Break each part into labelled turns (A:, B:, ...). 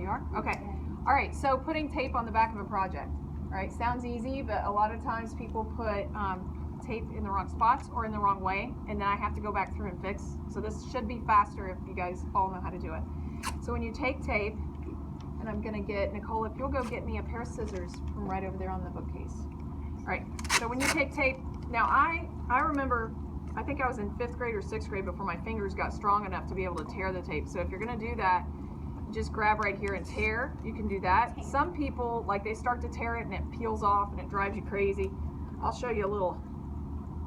A: you are? Okay. All right, so putting tape on the back of a project. All right, sounds easy, but a lot of times people put tape in the wrong spots or in the wrong way, and then I have to go back through and fix. So this should be faster if you guys all know how to do it. So when you take tape, and I'm gonna get, Nicole, if you'll go get me a pair of scissors from right over there on the bookcase. All right, so when you take tape, now I remember, I think I was in 5th grade or 6th grade before my fingers got strong enough to be able to tear the tape. So if you're gonna do that, just grab right here and tear. You can do that. Some people, like, they start to tear it and it peels off and it drives you crazy. I'll show you a little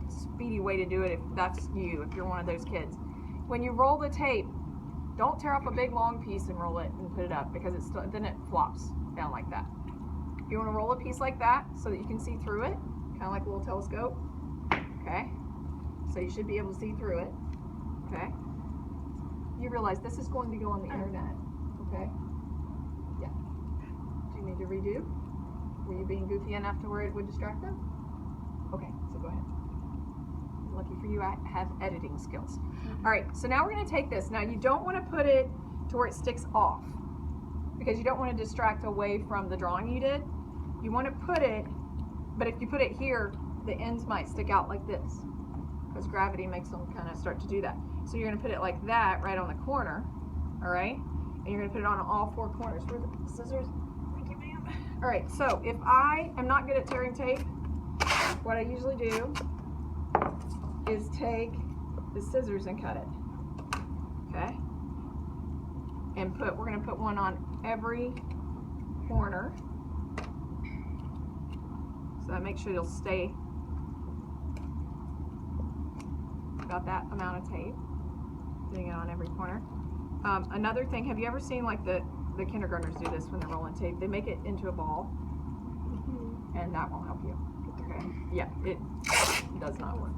A: speedy way to do it if that's you, if you're one of those kids. When you roll the tape, don't tear up a big long piece and roll it and put it up, because then it flops down like that. You want to roll a piece like that so that you can see through it, kind of like a little telescope. Okay, so you should be able to see through it. Okay, you realize this is going to go on the internet. Okay, yeah. Do you need to redo? Were you being goofy enough to where it would distract them? Okay, so go ahead. Lucky for you, I have editing skills. All right, so now we're going to take this. Now you don't want to put it to where it sticks off, because you don't want to distract away from the drawing you did. You want to put it, but if you put it here, the ends might stick out like this, because gravity makes them kind of start to do that. So you're going to put it like that right on the corner, all right? And you're going to put it on all 4 corners. Where's the scissors? Thank you, ma'am. All right, so if I am not good at tearing tape, what I usually do is take the scissors and cut it, okay? And we're gonna put one on every corner, so that makes sure you'll stay about that amount of tape, putting it on every corner. Another thing, have you ever seen, like, the kindergartners do this when they're rolling tape? They make it into a ball, and that won't help you. Okay. Yeah, it does not work.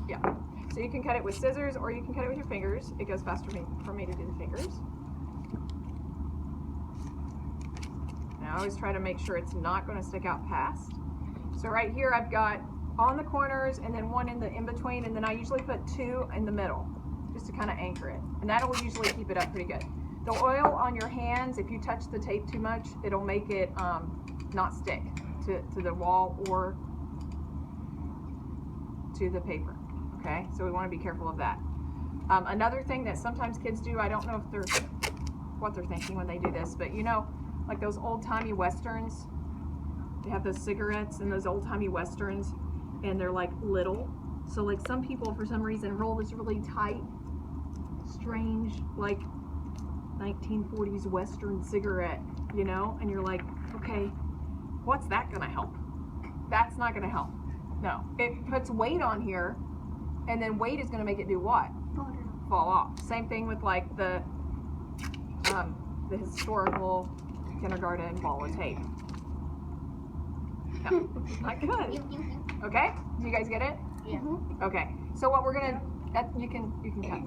A: Yeah. So you can cut it with scissors, or you can cut it with your fingers. It goes faster for me to do the fingers. Now I always try to make sure it's not going to stick out past. So right here I've got on the corners and then one in the in-between, and then I usually put 2 in the middle just to kind of anchor it. And that'll usually keep it up pretty good. The oil on your hands, if you touch the tape too much, it'll make it not stick to the wall or to the paper. Okay, so we want to be careful of that. Another thing that sometimes kids do, I don't know if what they're thinking when they do this, but you know, like those old-timey westerns, they have those cigarettes in those old-timey westerns, and they're like little. So like some people for some reason roll this really tight, strange, like 1940s western cigarette, you know, and you're like, okay, what's that gonna help? That's not gonna help. No, it puts weight on here, and then weight is going to make it do what? Fall off. Same thing with like the historical kindergarten ball of tape. No, not good. Okay, do you guys get it?
B: Yeah.
A: Okay, so what we're gonna, you can cut.